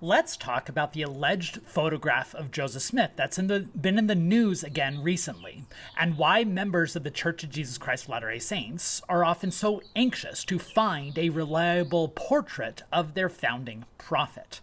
Let's talk about the alleged photograph of Joseph Smith that's been in the news again recently, and why members of the Church of Jesus Christ of Latter-day Saints are often so anxious to find a reliable portrait of their founding prophet.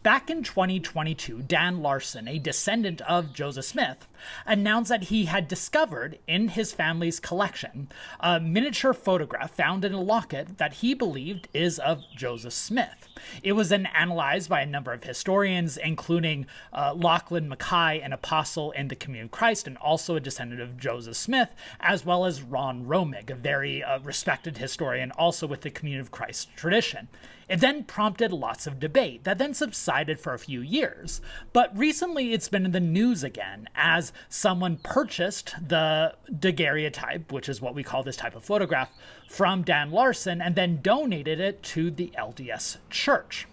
Back in 2022, Dan Larson, a descendant of Joseph Smith, announced that he had discovered in his family's collection a miniature photograph found in a locket that he believed is of Joseph Smith. It was then analyzed by a number of historians, including Lachlan Mackay, an apostle in the Communion of Christ and also a descendant of Joseph Smith, as well as Ron Romig, a very respected historian also with the Communion of Christ tradition. It then prompted lots of debate that then subsided for a few years. But recently it's been in the news again as someone purchased the daguerreotype, which is what we call this type of photograph, from Dan Larson and then donated it to the LDS Church.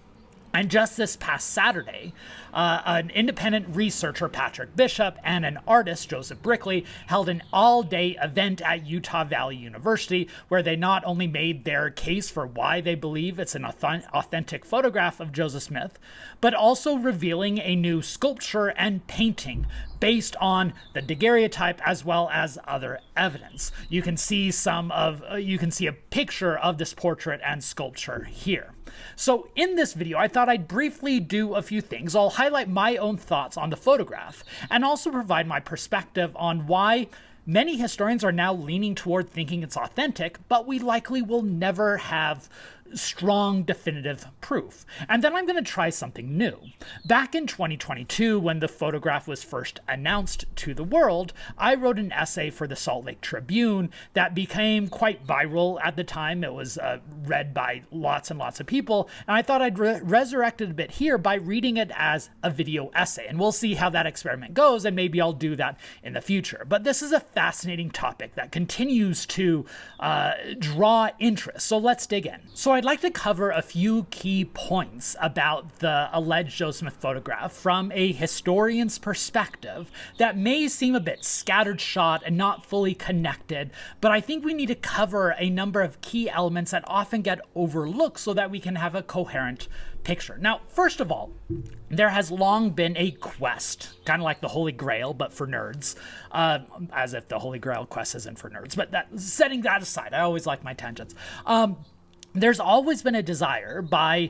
And just this past Saturday, an independent researcher, Patrick Bishop, and an artist, Joseph Brickley, held an all-day event at Utah Valley University where they not only made their case for why they believe it's an authentic photograph of Joseph Smith, but also revealing a new sculpture and painting based on the daguerreotype as well as other evidence. You can see a picture of this portrait and sculpture here. So in this video, I thought I'd briefly do a few things. I'll highlight my own thoughts on the photograph and also provide my perspective on why many historians are now leaning toward thinking it's authentic, but we likely will never have strong definitive proof. And then I'm going to try something new. Back in 2022, when the photograph was first announced to the world, I wrote an essay for the Salt Lake Tribune that became quite viral at the time. It was read by lots and lots of people, and I thought I'd resurrect it a bit here by reading it as a video essay, and we'll see how that experiment goes, and maybe I'll do that in the future. But this is a fascinating topic that continues to draw interest, so let's dig in. So I'd like to cover a few key points about the alleged Joseph Smith photograph from a historian's perspective that may seem a bit scattershot and not fully connected, but I think we need to cover a number of key elements that often get overlooked so that we can have a coherent picture. Now, first of all, there has long been a quest, kind of like the Holy Grail, but for nerds, as if the Holy Grail quest isn't for nerds, but setting that aside, I always like my tangents. There's always been a desire by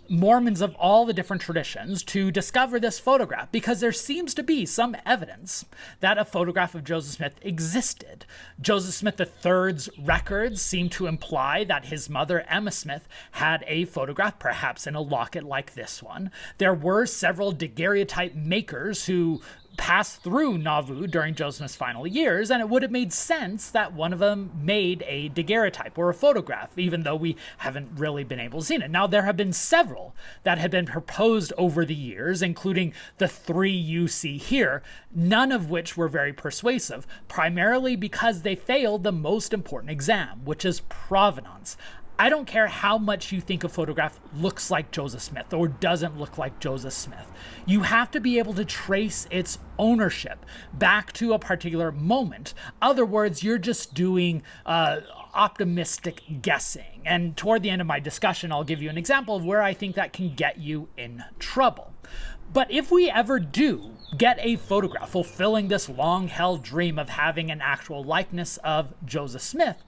Mormons of all the different traditions to discover this photograph because there seems to be some evidence that a photograph of Joseph Smith existed. Joseph Smith III's records seem to imply that his mother, Emma Smith, had a photograph, perhaps in a locket like this one. There were several daguerreotype makers who passed through Nauvoo during Joseph Smith's final years, and it would have made sense that one of them made a daguerreotype or a photograph, even though we haven't really been able to see it. Now, there have been several that have been proposed over the years, including the three you see here, none of which were very persuasive, primarily because they failed the most important exam, which is provenance. I don't care how much you think a photograph looks like Joseph Smith or doesn't look like Joseph Smith. You have to be able to trace its ownership back to a particular moment. Other words, you're just doing optimistic guessing. And toward the end of my discussion, I'll give you an example of where I think that can get you in trouble. But if we ever do get a photograph fulfilling this long-held dream of having an actual likeness of Joseph Smith,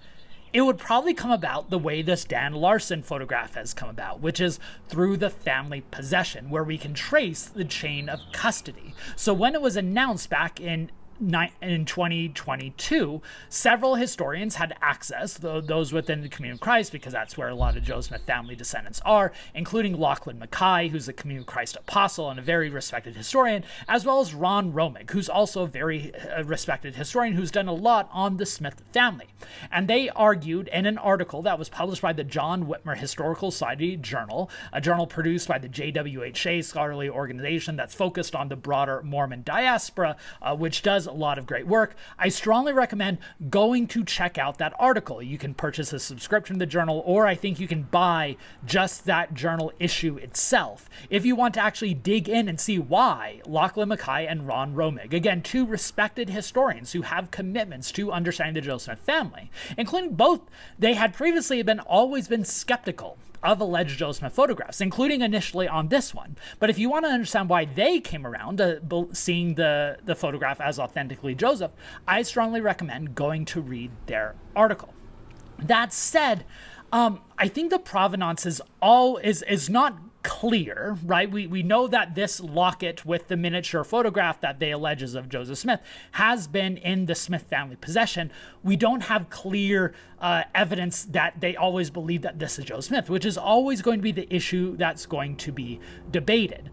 it would probably come about the way this Dan Larson photograph has come about, which is through the family possession, where we can trace the chain of custody. So when it was announced back in 2022, several historians had access, those within the Communion of Christ, because that's where a lot of Joseph Smith family descendants are, including Lachlan Mackay, who's a Communion of Christ apostle and a very respected historian, as well as Ron Romig, who's also a very respected historian who's done a lot on the Smith family. And they argued in an article that was published by the John Whitmer Historical Society Journal, a journal produced by the JWHA scholarly organization that's focused on the broader Mormon diaspora, which does a lot of great work. I strongly recommend going to check out that article. You can purchase a subscription to the journal, or I think you can buy just that journal issue itself if you want to actually dig in and see why Lachlan Mackay and Ron Romig, again, two respected historians who have commitments to understanding the Joseph Smith family, including both, they had previously always been skeptical of alleged Joseph Smith photographs, including initially on this one. But if you want to understand why they came around to seeing the photograph as authentically Joseph, I strongly recommend going to read their article. That said, I think the provenance is not clear, right? We know that this locket with the miniature photograph that they allege is of Joseph Smith has been in the Smith family possession. We don't have clear evidence that they always believe that this is Joseph Smith, which is always going to be the issue that's going to be debated.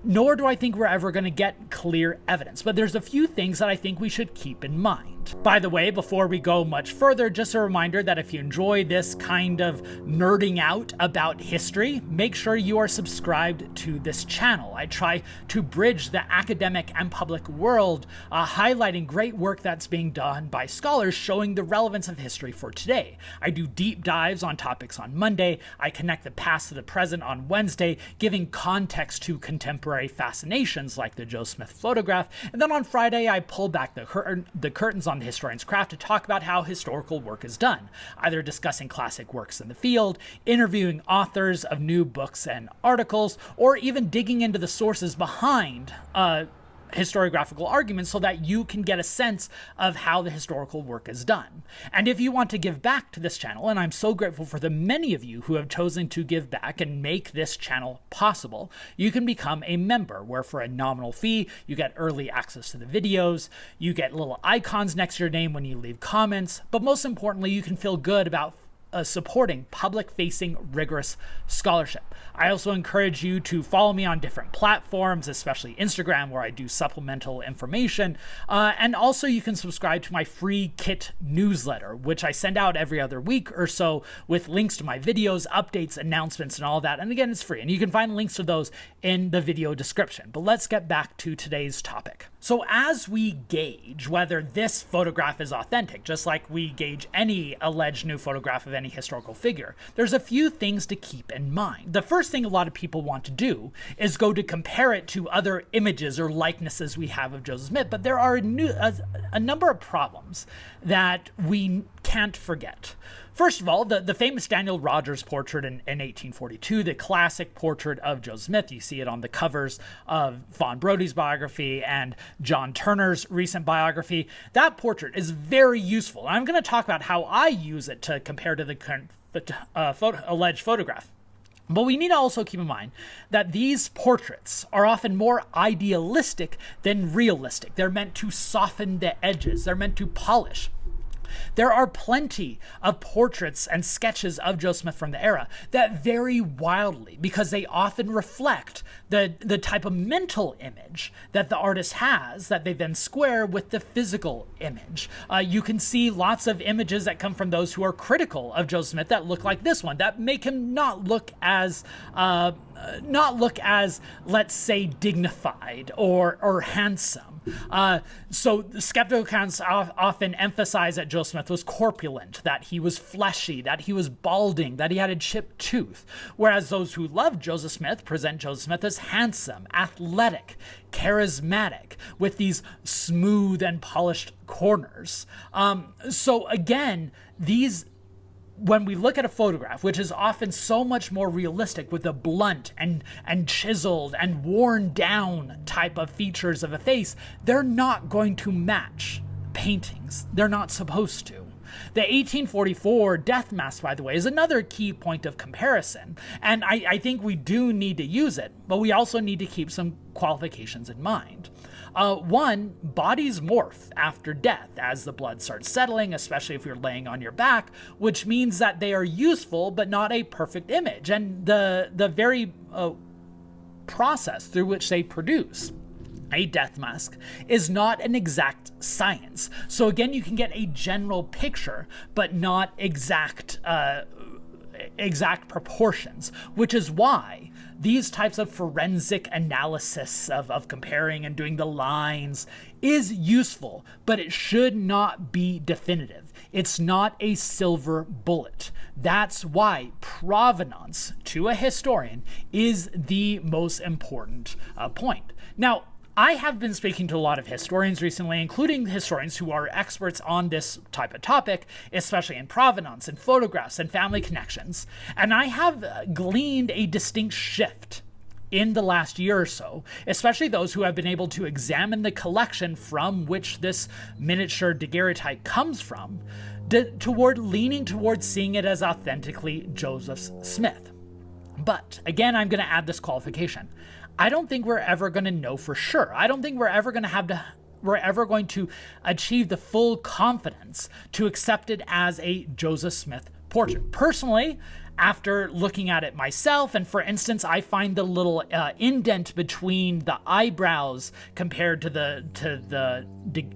Nor do I think we're ever going to get clear evidence, but there's a few things that I think we should keep in mind. By the way, before we go much further, just a reminder that if you enjoy this kind of nerding out about history, make sure you are subscribed to this channel. I try to bridge the academic and public world, highlighting great work that's being done by scholars showing the relevance of history for today. I do deep dives on topics on Monday. I connect the past to the present on Wednesday, giving context to contemporary fascinations like the Joe Smith photograph. And then on Friday, I pull back the curtains on the historian's craft to talk about how historical work is done, either discussing classic works in the field, interviewing authors of new books and articles, or even digging into the sources behind historiographical arguments so that you can get a sense of how the historical work is done. And if you want to give back to this channel, and I'm so grateful for the many of you who have chosen to give back and make this channel possible, you can become a member, where for a nominal fee, you get early access to the videos, you get little icons next to your name when you leave comments, but most importantly, you can feel good about supporting public-facing, rigorous scholarship. I also encourage you to follow me on different platforms, especially Instagram, where I do supplemental information. And also you can subscribe to my free kit newsletter, which I send out every other week or so with links to my videos, updates, announcements, and all that. And again, it's free. And you can find links to those in the video description. But let's get back to today's topic. So as we gauge whether this photograph is authentic, just like we gauge any alleged new photograph of any historical figure, there's a few things to keep in mind. The first thing a lot of people want to do is go to compare it to other images or likenesses we have of Joseph Smith, but there are a number of problems that we can't forget. First of all, the famous Daniel Rogers portrait in 1842, the classic portrait of Joseph Smith. You see it on the covers of Fawn Brodie's biography and John Turner's recent biography. That portrait is very useful. And I'm going to talk about how I use it to compare to the current alleged photograph. But we need to also keep in mind that these portraits are often more idealistic than realistic. They're meant to soften the edges. They're meant to polish. There are plenty of portraits and sketches of Joseph Smith from the era that vary wildly because they often reflect the type of mental image that the artist has that they then square with the physical image. You can see lots of images that come from those who are critical of Joseph Smith that look like this one, that make him not look as, let's say, dignified or handsome. So the skeptical accounts often emphasize that Joseph Smith was corpulent, that he was fleshy, that he was balding, that he had a chipped tooth, whereas those who love Joseph Smith present Joseph Smith as handsome, athletic, charismatic, with these smooth and polished corners. So again, when we look at a photograph, which is often so much more realistic with the blunt and chiseled and worn down type of features of a face, they're not going to match paintings. They're not supposed to. The 1844 death mask, by the way, is another key point of comparison. And I think we do need to use it, but we also need to keep some qualifications in mind. One, bodies morph after death as the blood starts settling, especially if you're laying on your back, which means that they are useful but not a perfect image. And the very process through which they produce a death mask is not an exact science. So again, you can get a general picture, but not exact proportions, which is why these types of forensic analysis of comparing and doing the lines is useful, but it should not be definitive. It's not a silver bullet. That's why provenance to a historian is the most important point. Now, I have been speaking to a lot of historians recently, including historians who are experts on this type of topic, especially in provenance and photographs and family connections, and I have gleaned a distinct shift in the last year or so, especially those who have been able to examine the collection from which this miniature daguerreotype comes from, toward leaning towards seeing it as authentically Joseph Smith. But again, I'm going to add this qualification. I don't think we're ever going to know for sure. I don't think we're ever going to achieve the full confidence to accept it as a Joseph Smith portrait. Personally, after looking at it myself, and for instance, I find the little indent between the eyebrows compared to the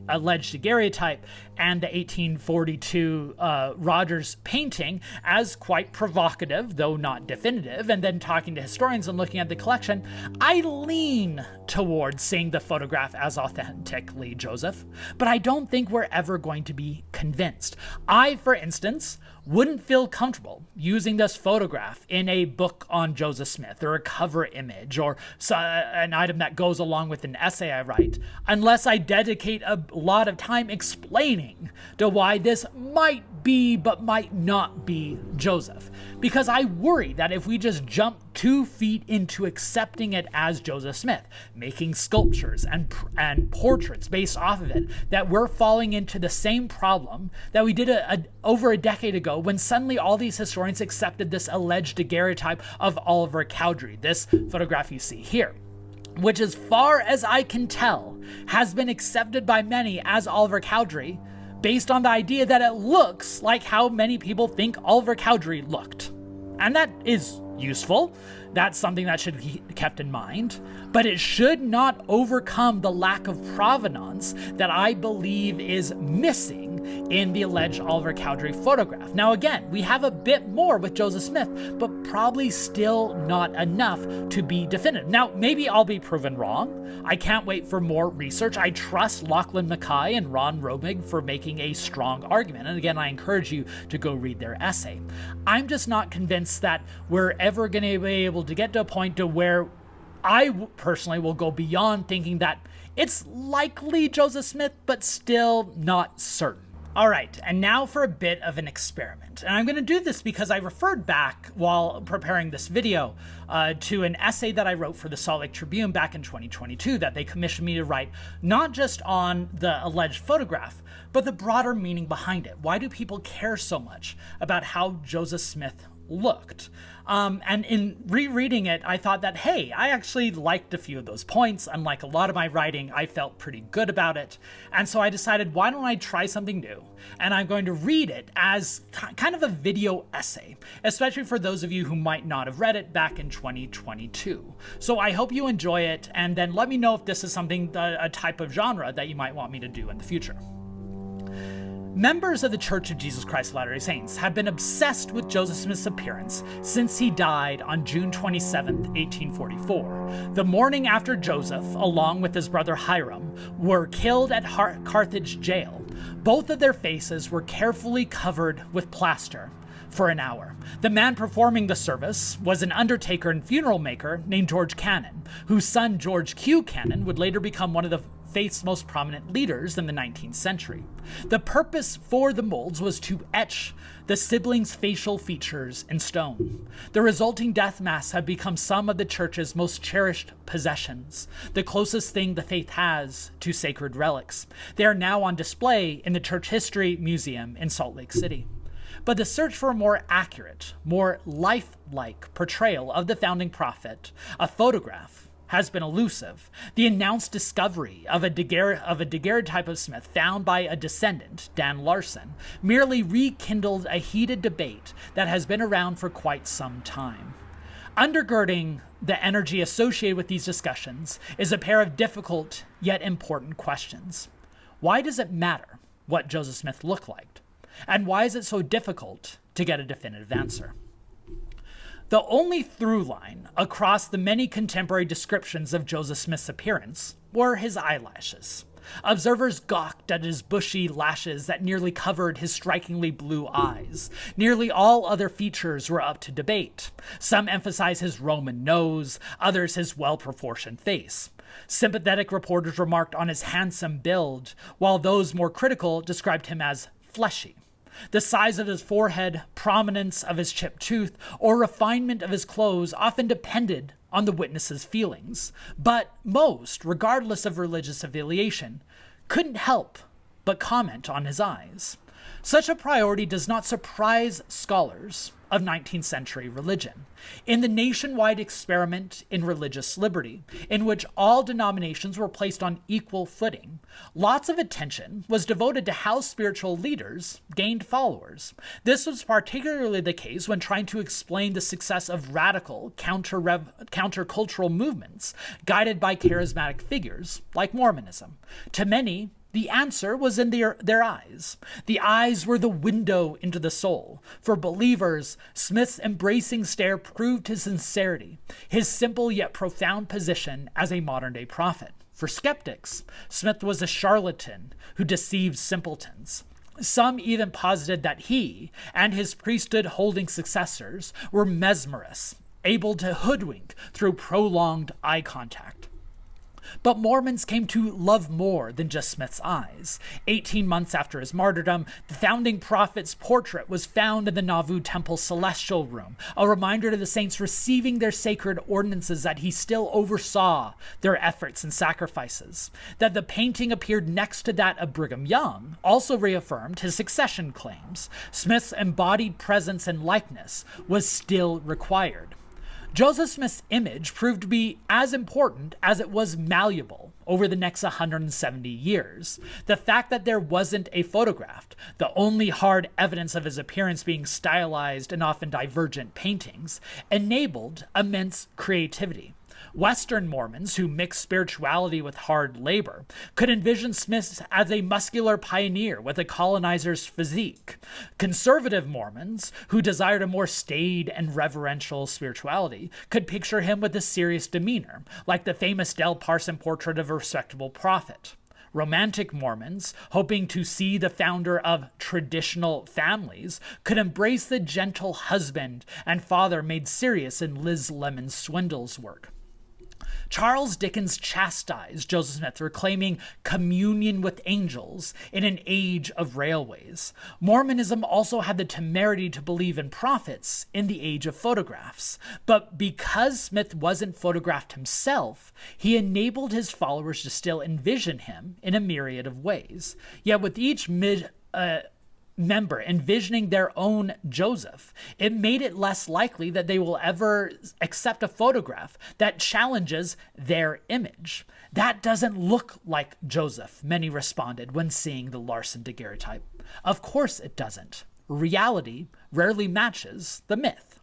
alleged daguerreotype and the 1842 Rogers painting as quite provocative, though not definitive. And then talking to historians and looking at the collection, I lean towards seeing the photograph as authentically Joseph, but I don't think we're ever going to be convinced. I, for instance, wouldn't feel comfortable using this photograph in a book on Joseph Smith or a cover image or an item that goes along with an essay I write, unless I dedicate a lot of time explaining to why this might be but might not be Joseph. Because I worry that if we just jump 2 feet into accepting it as Joseph Smith, making sculptures and portraits based off of it, that we're falling into the same problem that we did over a decade ago when suddenly all these historians accepted this alleged daguerreotype of Oliver Cowdery, this photograph you see here, which, as far as I can tell, has been accepted by many as Oliver Cowdery based on the idea that it looks like how many people think Oliver Cowdery looked. And that is useful. That's something that should be kept in mind. But it should not overcome the lack of provenance that I believe is missing in the alleged Oliver Cowdery photograph. Now again, we have a bit more with Joseph Smith, but probably still not enough to be definitive. Now, maybe I'll be proven wrong. I can't wait for more research. I trust Lachlan Mackay and Ron Romig for making a strong argument. And again, I encourage you to go read their essay. I'm just not convinced that we're ever going to be able to get to a point to where I personally will go beyond thinking that it's likely Joseph Smith, but still not certain. All right, and now for a bit of an experiment. And I'm going to do this because I referred back while preparing this video to an essay that I wrote for the Salt Lake Tribune back in 2022 that they commissioned me to write, not just on the alleged photograph, but the broader meaning behind it. Why do people care so much about how Joseph Smith looked? And in rereading it, I thought that, hey, I actually liked a few of those points. Unlike a lot of my writing, I felt pretty good about it. And so I decided, why don't I try something new? And I'm going to read it as kind of a video essay, especially for those of you who might not have read it back in 2022. So I hope you enjoy it, and then let me know if this is something, a type of genre that you might want me to do in the future. Members of the Church of Jesus Christ of Latter-day Saints have been obsessed with Joseph Smith's appearance since he died on June 27, 1844, the morning after Joseph, along with his brother Hiram, were killed at Carthage jail. Both of their faces were carefully covered with plaster for an hour. The man performing the service was an undertaker and funeral maker named George Cannon, whose son George Q. Cannon would later become one of the faith's most prominent leaders in the 19th century. The purpose for the molds was to etch the siblings' facial features in stone. The resulting death masks have become some of the church's most cherished possessions, the closest thing the faith has to sacred relics. They are now on display in the Church History Museum in Salt Lake City. But the search for a more accurate, more lifelike portrayal of the founding prophet, a photograph, has been elusive. The announced discovery of a daguerreotype of Smith found by a descendant, Dan Larson, merely rekindled a heated debate that has been around for quite some time. Undergirding the energy associated with these discussions is a pair of difficult yet important questions. Why does it matter what Joseph Smith looked like? And why is it so difficult to get a definitive answer? The only through line across the many contemporary descriptions of Joseph Smith's appearance were his eyelashes. Observers gawked at his bushy lashes that nearly covered his strikingly blue eyes. Nearly all other features were up to debate. Some emphasized his Roman nose, others his well-proportioned face. Sympathetic reporters remarked on his handsome build, while those more critical described him as fleshy. The size of his forehead, prominence of his chipped tooth, or refinement of his clothes often depended on the witness's feelings. But most, regardless of religious affiliation, couldn't help but comment on his eyes. Such a priority does not surprise scholars of 19th century religion. In the nationwide experiment in religious liberty, in which all denominations were placed on equal footing, lots of attention was devoted to how spiritual leaders gained followers. This was particularly the case when trying to explain the success of radical countercultural movements guided by charismatic figures like Mormonism. To many, the answer was in their eyes. The eyes were the window into the soul. For believers, Smith's embracing stare proved his sincerity, his simple yet profound position as a modern-day prophet. For skeptics, Smith was a charlatan who deceived simpletons. Some even posited that he and his priesthood-holding successors were mesmerists, able to hoodwink through prolonged eye contact. But Mormons came to love more than just Smith's eyes. 18 months after his martyrdom, the founding prophet's portrait was found in the Nauvoo Temple's celestial room, a reminder to the saints receiving their sacred ordinances that he still oversaw their efforts and sacrifices. That the painting appeared next to that of Brigham Young also reaffirmed his succession claims. Smith's embodied presence and likeness was still required. Joseph Smith's image proved to be as important as it was malleable over the next 170 years. The fact that there wasn't a photograph, the only hard evidence of his appearance being stylized and often divergent paintings, enabled immense creativity. Western Mormons, who mixed spirituality with hard labor, could envision Smith as a muscular pioneer with a colonizer's physique. Conservative Mormons, who desired a more staid and reverential spirituality, could picture him with a serious demeanor, like the famous Del Parson portrait of a respectable prophet. Romantic Mormons, hoping to see the founder of traditional families, could embrace the gentle husband and father made serious in Liz Lemon Swindle's work. Charles Dickens chastised Joseph Smith for claiming communion with angels in an age of railways. Mormonism also had the temerity to believe in prophets in the age of photographs. But because Smith wasn't photographed himself, he enabled his followers to still envision him in a myriad of ways. Yet with each member envisioning their own Joseph, it made it less likely that they will ever accept a photograph that challenges their image. That doesn't look like Joseph, many responded when seeing the Larson daguerreotype. Of course it doesn't. Reality rarely matches the myth.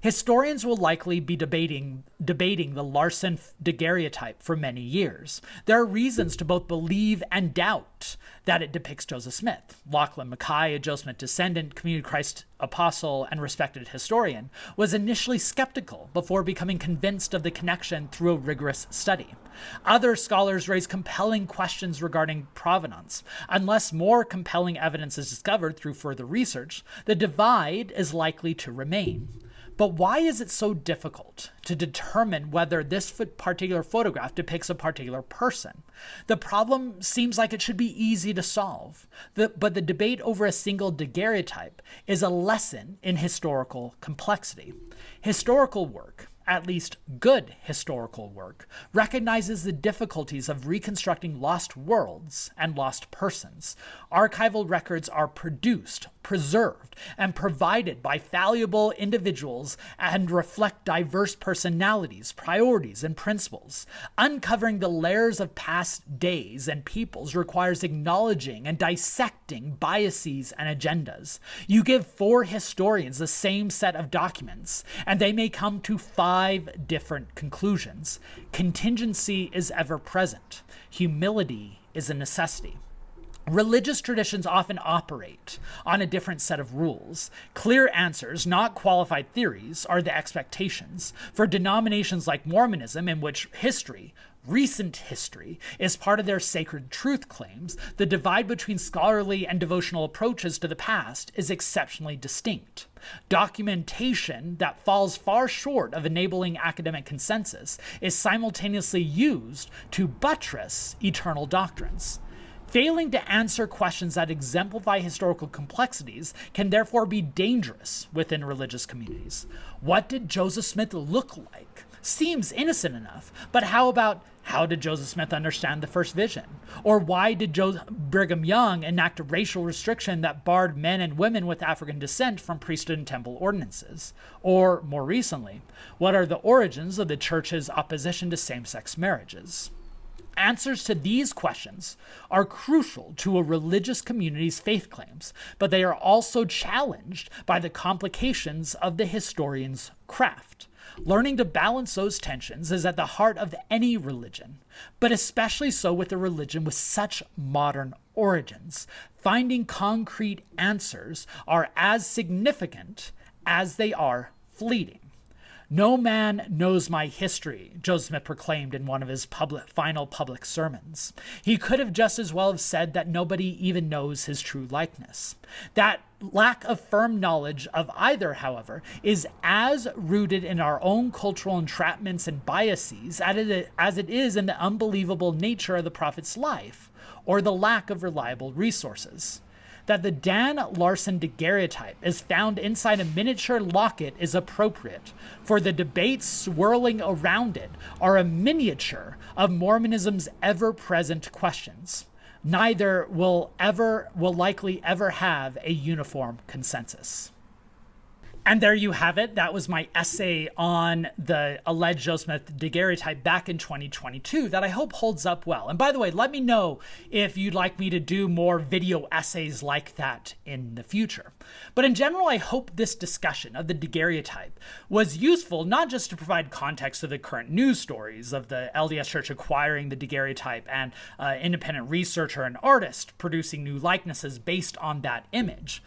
Historians will likely be debating the Larson daguerreotype for many years. There are reasons to both believe and doubt that it depicts Joseph Smith. Lachlan Mackay, a Joseph Smith descendant, Community Christ apostle, and respected historian, was initially skeptical before becoming convinced of the connection through a rigorous study. Other scholars raise compelling questions regarding provenance. Unless more compelling evidence is discovered through further research, the divide is likely to remain. But why is it so difficult to determine whether this particular photograph depicts a particular person? The problem seems like it should be easy to solve, but the debate over a single daguerreotype is a lesson in historical complexity. Historical work, at least good historical work, recognizes the difficulties of reconstructing lost worlds and lost persons. Archival records are produced, preserved, and provided by fallible individuals and reflect diverse personalities, priorities, and principles. Uncovering the layers of past days and peoples requires acknowledging and dissecting biases and agendas. You give 4 historians the same set of documents, and they may come to 5 different conclusions. Contingency is ever present. Humility is a necessity. Religious traditions often operate on a different set of rules. Clear answers, not qualified theories, are the expectations. For denominations like Mormonism, in which history, recent history, is part of their sacred truth claims, the divide between scholarly and devotional approaches to the past is exceptionally distinct. Documentation that falls far short of enabling academic consensus is simultaneously used to buttress eternal doctrines. Failing to answer questions that exemplify historical complexities can therefore be dangerous within religious communities. What did Joseph Smith look like? Seems innocent enough, but how did Joseph Smith understand the first vision? Or why did Brigham Young enact a racial restriction that barred men and women with African descent from priesthood and temple ordinances? Or, more recently, what are the origins of the church's opposition to same-sex marriages? Answers to these questions are crucial to a religious community's faith claims, but they are also challenged by the complications of the historian's craft. Learning to balance those tensions is at the heart of any religion, but especially so with a religion with such modern origins. Finding concrete answers are as significant as they are fleeting. "No man knows my history," Joseph Smith proclaimed in one of his final public sermons. He could have just as well have said that nobody even knows his true likeness. That lack of firm knowledge of either, however, is as rooted in our own cultural entrapments and biases as it is in the unbelievable nature of the prophet's life or the lack of reliable resources. That the Dan Larson daguerreotype is found inside a miniature locket is appropriate, for the debates swirling around it are a miniature of Mormonism's ever-present questions. Neither will likely ever have a uniform consensus. And there you have it. That was my essay on the alleged Joseph Smith daguerreotype back in 2022 that I hope holds up well. And by the way, let me know if you'd like me to do more video essays like that in the future. But in general, I hope this discussion of the daguerreotype was useful, not just to provide context to the current news stories of the LDS Church acquiring the daguerreotype and independent researcher and artist producing new likenesses based on that image,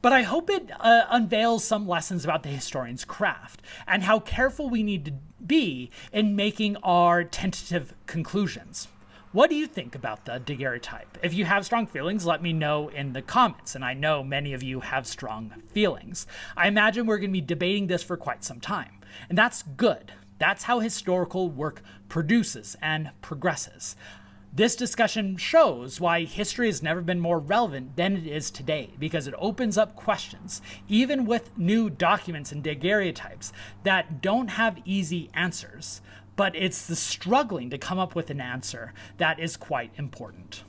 but I hope it unveils some lessons about the historian's craft and how careful we need to be in making our tentative conclusions. What do you think about the daguerreotype? If you have strong feelings, let me know in the comments, and I know many of you have strong feelings. I imagine we're going to be debating this for quite some time, and that's good. That's how historical work produces and progresses. This discussion shows why history has never been more relevant than it is today, because it opens up questions, even with new documents and daguerreotypes, that don't have easy answers. But it's the struggling to come up with an answer that is quite important.